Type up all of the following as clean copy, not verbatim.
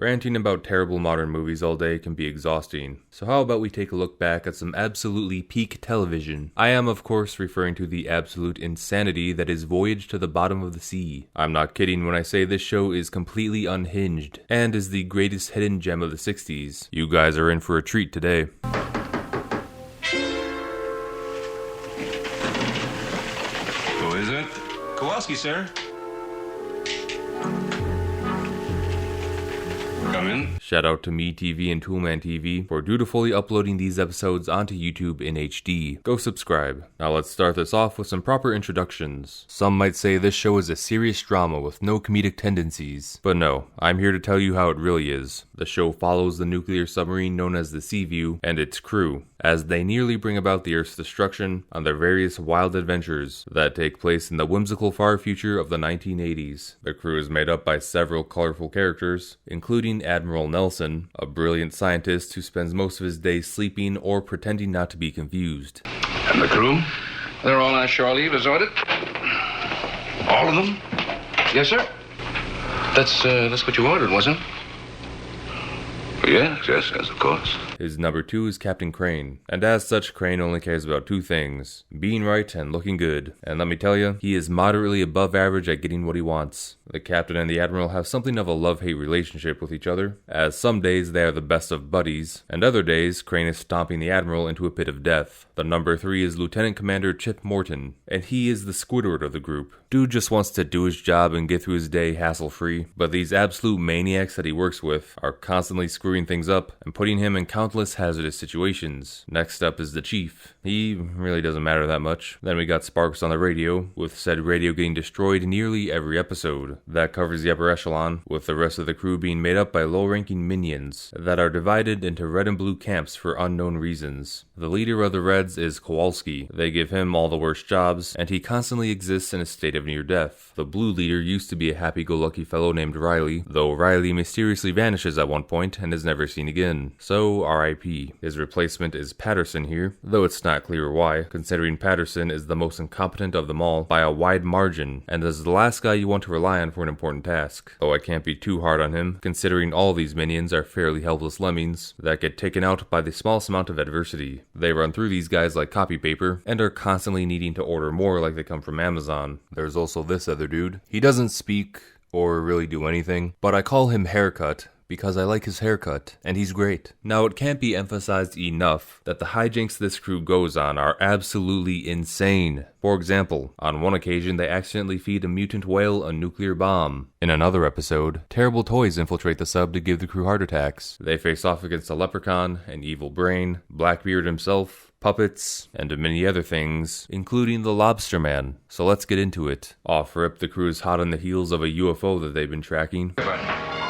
Ranting about terrible modern movies all day can be exhausting, so how about we take a look back at some absolutely peak television? I am, of course, referring to the absolute insanity that is Voyage to the Bottom of the Sea. I'm not kidding when I say this show is completely unhinged, and is the greatest hidden gem of the 60s. You guys are in for a treat today. Who is it? Kowalski, sir. Come in. Shout out to Me TV and Toolman TV for dutifully uploading these episodes onto YouTube in HD. Go subscribe. Now let's start this off with some proper introductions. Some might say this show is a serious drama with no comedic tendencies. But no, I'm here to tell you how it really is. The show follows the nuclear submarine known as the Seaview and its crew, as they nearly bring about the Earth's destruction on their various wild adventures that take place in the whimsical far future of the 1980s. The crew is made up by several colorful characters, including Admiral Nelson, a brilliant scientist who spends most of his days sleeping or pretending not to be confused. And the crew? They're all on shore leave as ordered. All of them? Yes, sir. That's what you ordered, wasn't it? Yes, of course. His number 2 is Captain Crane, and as such, Crane only cares about 2 things: being right and looking good. And let me tell you, he is moderately above average at getting what he wants. The captain and the admiral have something of a love-hate relationship with each other, as some days they are the best of buddies, and other days Crane is stomping the admiral into a pit of death. The number 3 is Lieutenant Commander Chip Morton, and he is the Squidward of the group. Dude just wants to do his job and get through his day hassle-free, but these absolute maniacs that he works with are constantly screwing things up and putting him in countless hazardous situations. Next up is the Chief. He really doesn't matter that much. Then we got Sparks on the radio, with said radio getting destroyed nearly every episode. That covers the upper echelon, with the rest of the crew being made up by low-ranking minions that are divided into red and blue camps for unknown reasons. The leader of the Reds is Kowalski. They give him all the worst jobs, and he constantly exists in a state of near death. The blue leader used to be a happy-go-lucky fellow named Riley, though Riley mysteriously vanishes at one point and is never seen again. So RIP. His replacement is Patterson here, though it's not clear why, considering Patterson is the most incompetent of them all by a wide margin, and is the last guy you want to rely on for an important task. Though I can't be too hard on him, considering all these minions are fairly helpless lemmings that get taken out by the smallest amount of adversity. They run through these guys like copy paper, and are constantly needing to order more like they come from Amazon. There's also this other dude. He doesn't speak or really do anything, but I call him Haircut because I like his haircut, and he's great. Now, it can't be emphasized enough that the hijinks this crew goes on are absolutely insane. For example, on one occasion they accidentally feed a mutant whale a nuclear bomb. In another episode, terrible toys infiltrate the sub to give the crew heart attacks. They face off against a leprechaun, an evil brain, Blackbeard himself, puppets, and many other things, including the Lobster Man. So let's get into it. Off rip, the crew is hot on the heels of a UFO that they've been tracking.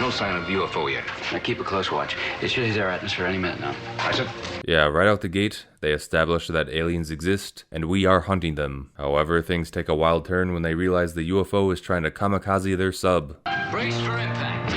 No sign of UFO yet. Now keep a close watch. It should hit our atmosphere any minute now. I said. Yeah, right out the gate, they establish that aliens exist, and we are hunting them. However, things take a wild turn when they realize the UFO is trying to kamikaze their sub. Brace for impact.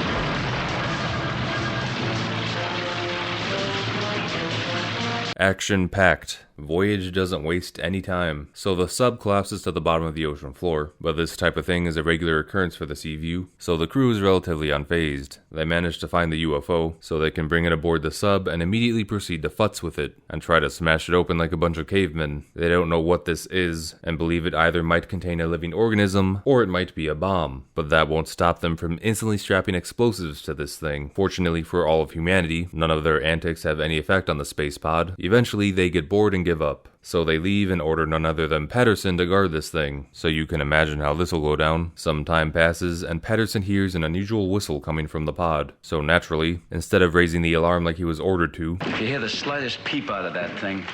Action-packed. Voyage doesn't waste any time, so the sub collapses to the bottom of the ocean floor, but this type of thing is a regular occurrence for the Seaview, so the crew is relatively unfazed. They manage to find the UFO, so they can bring it aboard the sub and immediately proceed to futz with it, and try to smash it open like a bunch of cavemen. They don't know what this is, and believe it either might contain a living organism, or it might be a bomb, but that won't stop them from instantly strapping explosives to this thing. Fortunately for all of humanity, none of their antics have any effect on the space pod. Eventually, they get bored and give up. So they leave and order none other than Patterson to guard this thing. So you can imagine how this will go down. Some time passes, and Patterson hears an unusual whistle coming from the pod. So naturally, instead of raising the alarm like he was ordered to, If you hear the slightest peep out of that thing,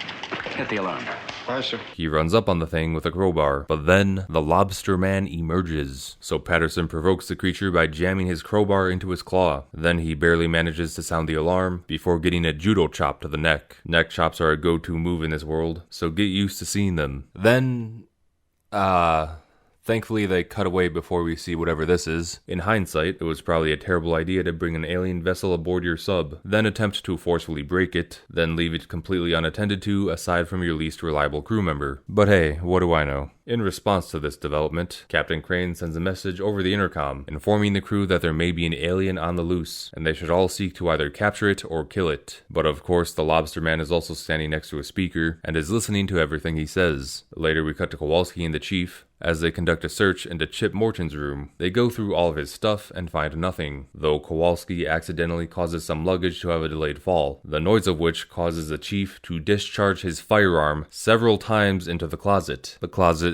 hit the alarm. Aye, sir. He runs up on the thing with a crowbar. But then, the Lobster Man emerges. So Patterson provokes the creature by jamming his crowbar into his claw. Then he barely manages to sound the alarm before getting a judo chop to the neck. Neck chops are a go-to move in this world, so get used to seeing them. Then, Thankfully, they cut away before we see whatever this is. In hindsight, it was probably a terrible idea to bring an alien vessel aboard your sub, then attempt to forcefully break it, then leave it completely unattended to aside from your least reliable crew member. But hey, what do I know? In response to this development, Captain Crane sends a message over the intercom, informing the crew that there may be an alien on the loose, and they should all seek to either capture it or kill it. But of course, the lobster man is also standing next to a speaker, and is listening to everything he says. Later we cut to Kowalski and the chief, as they conduct a search into Chip Morton's room. They go through all of his stuff and find nothing, though Kowalski accidentally causes some luggage to have a delayed fall, the noise of which causes the chief to discharge his firearm several times into the closet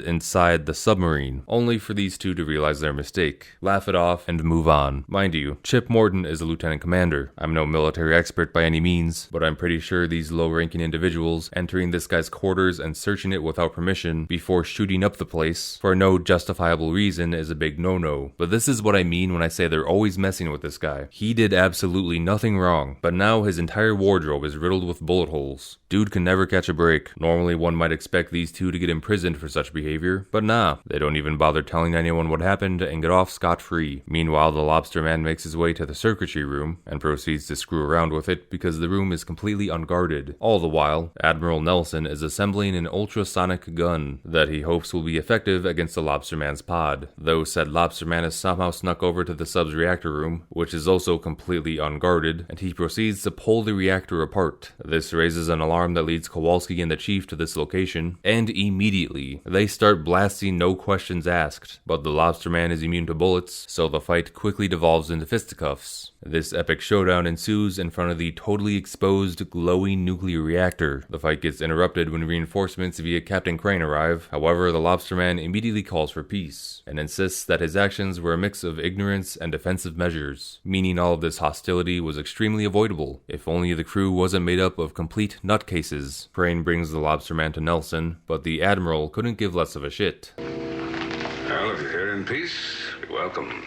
inside the submarine, only for these two to realize their mistake, laugh it off, and move on. Mind you, Chip Morton is a lieutenant commander. I'm no military expert by any means, but I'm pretty sure these low-ranking individuals entering this guy's quarters and searching it without permission before shooting up the place for no justifiable reason is a big no-no. But this is what I mean when I say they're always messing with this guy. He did absolutely nothing wrong, but now his entire wardrobe is riddled with bullet holes. Dude can never catch a break. Normally one might expect these two to get imprisoned for such behavior, but nah, they don't even bother telling anyone what happened and get off scot-free. Meanwhile, the lobster man makes his way to the circuitry room and proceeds to screw around with it because the room is completely unguarded. All the while, Admiral Nelson is assembling an ultrasonic gun that he hopes will be effective against the lobster man's pod, though said lobster man has somehow snuck over to the sub's reactor room, which is also completely unguarded, and he proceeds to pull the reactor apart. This raises an alarm that leads Kowalski and the chief to this location, and immediately they start blasting no questions asked, but the lobster man is immune to bullets, so the fight quickly devolves into fisticuffs. This epic showdown ensues in front of the totally exposed, glowing nuclear reactor. The fight gets interrupted when reinforcements via Captain Crane arrive. However, the lobster man immediately calls for peace, and insists that his actions were a mix of ignorance and defensive measures, meaning all of this hostility was extremely avoidable, if only the crew wasn't made up of complete nutcases. Crane brings the lobster man to Nelson, but the Admiral couldn't give less of a shit. Well, if you're here in peace, you're welcome.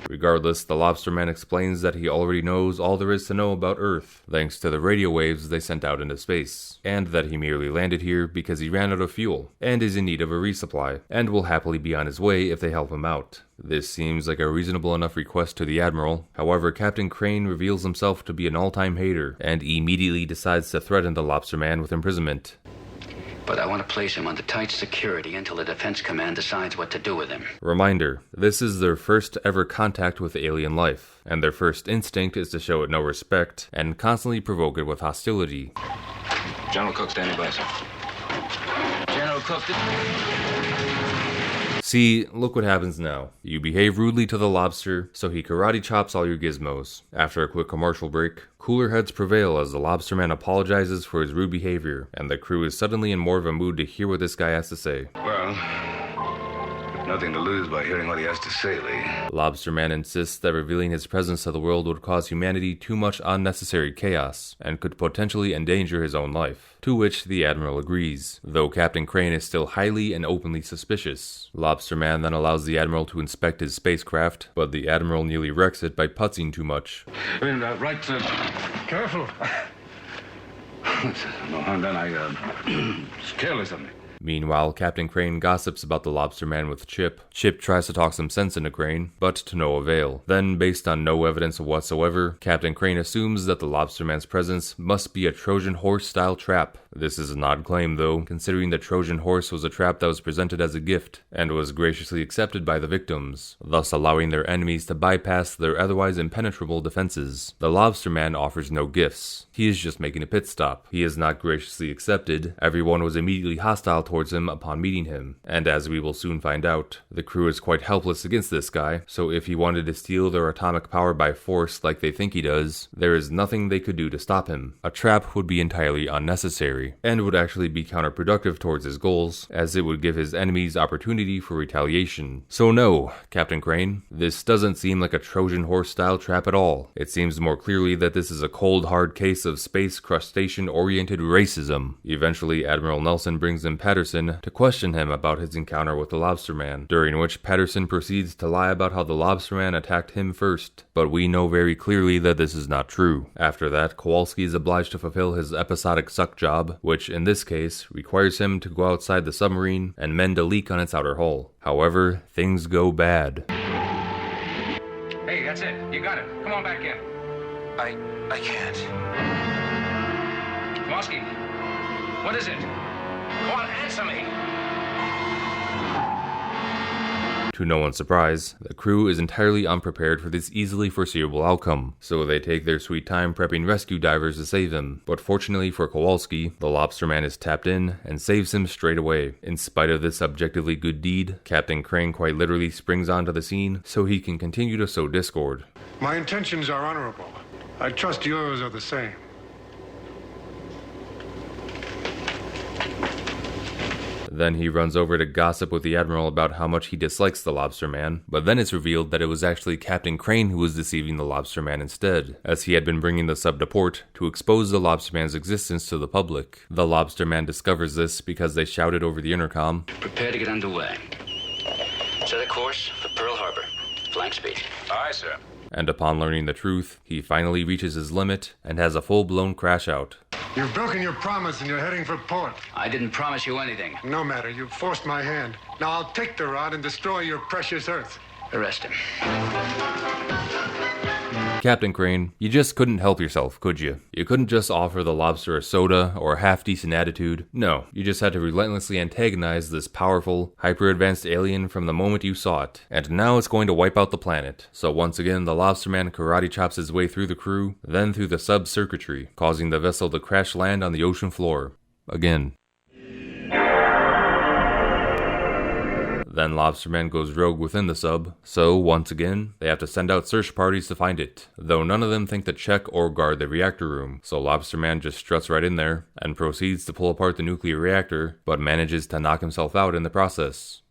Regardless, the lobster man explains that he already knows all there is to know about Earth, thanks to the radio waves they sent out into space, and that he merely landed here because he ran out of fuel, and is in need of a resupply, and will happily be on his way if they help him out. This seems like a reasonable enough request to the Admiral. However, Captain Crane reveals himself to be an all-time hater, and immediately decides to threaten the lobster man with imprisonment. But I want to place him under tight security until the Defense Command decides what to do with him. Reminder, this is their first ever contact with alien life, and their first instinct is to show it no respect and constantly provoke it with hostility. General Cook standing by, sir. General Cook... See, look what happens now. You behave rudely to the lobster, so he karate chops all your gizmos. After a quick commercial break, cooler heads prevail as the lobster man apologizes for his rude behavior, and the crew is suddenly in more of a mood to hear what this guy has to say. Well, nothing to lose by hearing what he has to say, Lee. Lobster man insists that revealing his presence to the world would cause humanity too much unnecessary chaos, and could potentially endanger his own life, to which the Admiral agrees, though Captain Crane is still highly and openly suspicious. Lobster man then allows the Admiral to inspect his spacecraft, but the Admiral nearly wrecks it by putzing too much. Right, careful. No harm done, it's careless of me. Meanwhile, Captain Crane gossips about the lobster man with Chip. Chip tries to talk some sense into Crane, but to no avail. Then, based on no evidence whatsoever, Captain Crane assumes that the lobster man's presence must be a Trojan horse-style trap. This is an odd claim, though, considering the Trojan horse was a trap that was presented as a gift, and was graciously accepted by the victims, thus allowing their enemies to bypass their otherwise impenetrable defenses. The lobster man offers no gifts. He is just making a pit stop. He is not graciously accepted. Everyone was immediately hostile towards him upon meeting him, and as we will soon find out, the crew is quite helpless against this guy, so if he wanted to steal their atomic power by force like they think he does, there is nothing they could do to stop him. A trap would be entirely unnecessary, and would actually be counterproductive towards his goals, as it would give his enemies opportunity for retaliation. So no, Captain Crane, this doesn't seem like a Trojan horse-style trap at all. It seems more clearly that this is a cold, hard case of space crustacean-oriented racism. Eventually, Admiral Nelson brings in Patterson Patterson to question him about his encounter with the Lobster Man, during which Patterson proceeds to lie about how the Lobster Man attacked him first, but we know very clearly that this is not true. After that, Kowalski is obliged to fulfill his episodic suck job, which in this case requires him to go outside the submarine and mend a leak on its outer hull. However, things go bad. Hey, that's it. You got it. Come on back in. I can't. Kowalski, what is it? Go on, answer me. To no one's surprise, the crew is entirely unprepared for this easily foreseeable outcome, so they take their sweet time prepping rescue divers to save him. But fortunately for Kowalski, the Lobster Man is tapped in and saves him straight away. In spite of this objectively good deed, Captain Crane quite literally springs onto the scene so he can continue to sow discord. My intentions are honorable. I trust yours are the same. Then he runs over to gossip with the Admiral about how much he dislikes the Lobster Man, but then it's revealed that it was actually Captain Crane who was deceiving the Lobster Man instead, as he had been bringing the sub to port to expose the Lobster Man's existence to the public. The Lobster Man discovers this because they shouted over the intercom, Prepare to get underway. Set a course for Pearl Harbor. Flank speed. Aye, sir. and upon learning the truth, he finally reaches his limit and has a full-blown crash out. You've broken your promise and you're heading for port. I didn't promise you anything. No matter, you've forced my hand. Now I'll take the rod and destroy your precious Earth. Arrest him. Captain Crane, you just couldn't help yourself, could you? You couldn't just offer the lobster a soda or a half-decent attitude. No, you just had to relentlessly antagonize this powerful, hyper-advanced alien from the moment you saw it. And now it's going to wipe out the planet. So once again, the lobster man karate chops his way through the crew, then through the sub's circuitry, causing the vessel to crash land on the ocean floor. Again. Then Lobsterman goes rogue within the sub, so once again, they have to send out search parties to find it, though none of them think to check or guard the reactor room, so Lobsterman just struts right in there, and proceeds to pull apart the nuclear reactor, but manages to knock himself out in the process.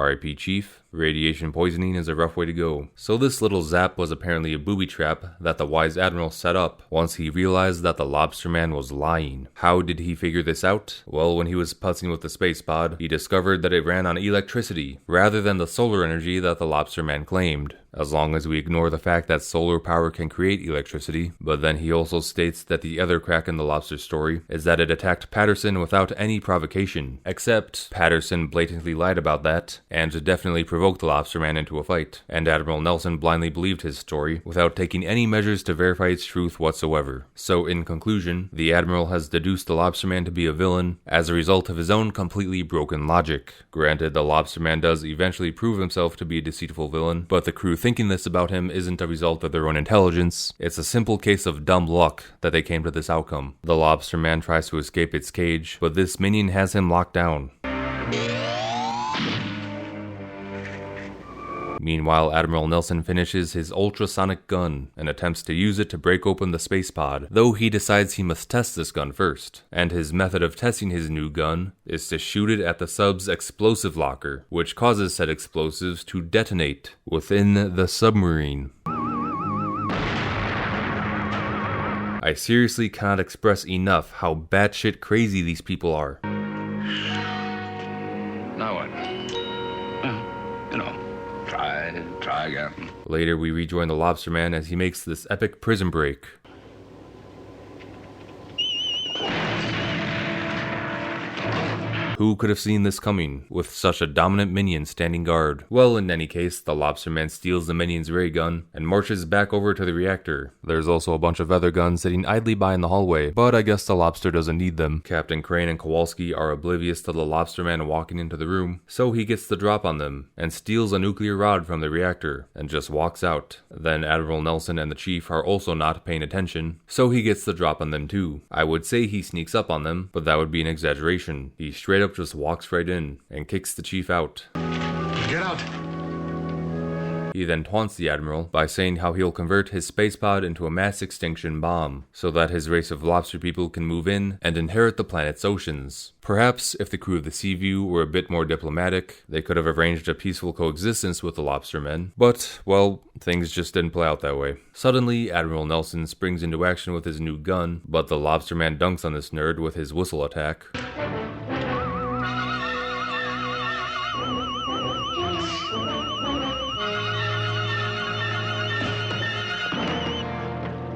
RIP Chief, radiation poisoning is a rough way to go. So this little zap was apparently a booby trap that the wise Admiral set up once he realized that the Lobster Man was lying. How did he figure this out? Well, when he was putzing with the space pod, he discovered that it ran on electricity, rather than the solar energy that the Lobster Man claimed. As long as we ignore the fact that solar power can create electricity, but then he also states that the other crack in the lobster story is that it attacked Patterson without any provocation, except Patterson blatantly lied about that, and definitely provoked the Lobster Man into a fight, and Admiral Nelson blindly believed his story without taking any measures to verify its truth whatsoever. So in conclusion, the Admiral has deduced the Lobster Man to be a villain as a result of his own completely broken logic. Granted, the Lobster Man does eventually prove himself to be a deceitful villain, but the crew thinking this about him isn't a result of their own intelligence. It's a simple case of dumb luck that they came to this outcome. The Lobster Man tries to escape its cage, but this minion has him locked down. Meanwhile, Admiral Nelson finishes his ultrasonic gun and attempts to use it to break open the space pod, though he decides he must test this gun first. And his method of testing his new gun is to shoot it at the sub's explosive locker, which causes said explosives to detonate within the submarine. I seriously cannot express enough how batshit crazy these people are. Now what? Try again. Later, we rejoin the Lobster Man as he makes this epic prison break. Who could have seen this coming, with such a dominant minion standing guard? Well, in any case, the Lobster Man steals the minion's ray gun and marches back over to the reactor. There's also a bunch of other guns sitting idly by in the hallway, but I guess the lobster doesn't need them. Captain Crane and Kowalski are oblivious to the Lobster Man walking into the room, so he gets the drop on them and steals a nuclear rod from the reactor and just walks out. Then Admiral Nelson and the Chief are also not paying attention, so he gets the drop on them too. I would say he sneaks up on them, but that would be an exaggeration. He straight up just walks right in and kicks the Chief out. Get out. He then taunts the Admiral by saying how he'll convert his space pod into a mass extinction bomb, so that his race of lobster people can move in and inherit the planet's oceans. Perhaps if the crew of the Seaview were a bit more diplomatic, they could have arranged a peaceful coexistence with the lobster men, but, well, things just didn't play out that way. Suddenly, Admiral Nelson springs into action with his new gun, but the lobster man dunks on this nerd with his whistle attack.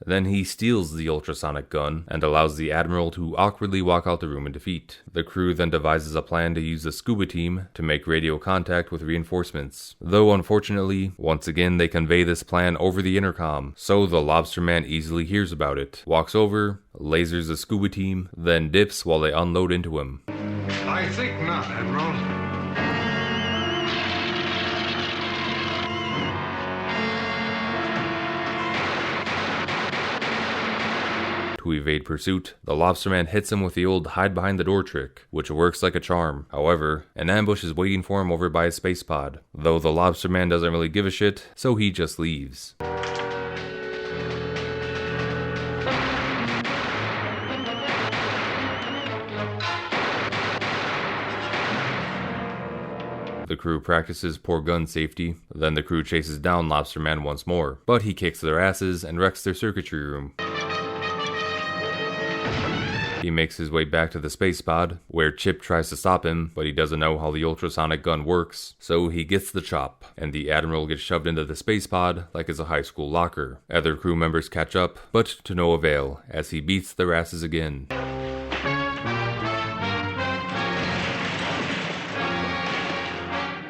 Then he steals the ultrasonic gun and allows the Admiral to awkwardly walk out the room in defeat. The crew then devises a plan to use the scuba team to make radio contact with reinforcements. Though unfortunately, once again they convey this plan over the intercom, so the lobster man easily hears about it, walks over, lasers the scuba team, then dips while they unload into him. I think not, Admiral. To evade pursuit, the lobsterman hits him with the old hide behind the door trick, which works like a charm. However, an ambush is waiting for him over by his space pod, though the lobsterman doesn't really give a shit, so he just leaves. The crew practices poor gun safety, then the crew chases down Lobsterman once more, but he kicks their asses and wrecks their circuitry room. He makes his way back to the space pod, where Chip tries to stop him, but he doesn't know how the ultrasonic gun works, so he gets the chop, and the Admiral gets shoved into the space pod like it's a high school locker. Other crew members catch up, but to no avail, as he beats their asses again.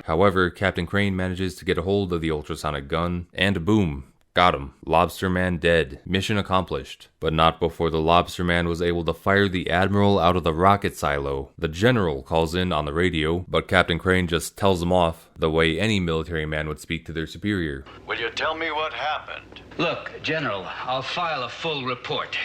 However, Captain Crane manages to get a hold of the ultrasonic gun, and boom! Got him. Lobsterman dead. Mission accomplished. But not before the Lobsterman was able to fire the Admiral out of the rocket silo. The General calls in on the radio, but Captain Crane just tells him off, the way any military man would speak to their superior. Will you tell me what happened? Look, General, I'll file a full report.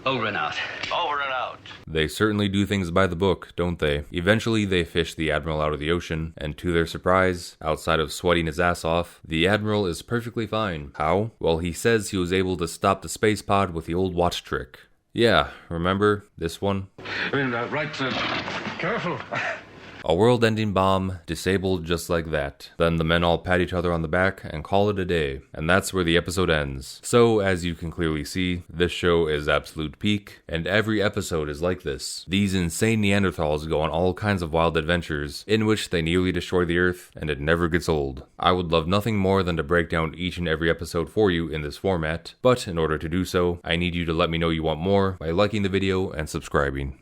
Over and out. Over and out. They certainly do things by the book, don't they? Eventually, they fish the Admiral out of the ocean, and to their surprise, outside of sweating his ass off, the Admiral is perfectly fine. How? Well, he says he was able to stop the space pod with the old watch trick. Yeah, remember this one? Careful. A world-ending bomb, disabled just like that. Then the men all pat each other on the back and call it a day. And that's where the episode ends. So, as you can clearly see, this show is absolute peak, and every episode is like this. These insane Neanderthals go on all kinds of wild adventures, in which they nearly destroy the Earth, and it never gets old. I would love nothing more than to break down each and every episode for you in this format, but in order to do so, I need you to let me know you want more by liking the video and subscribing.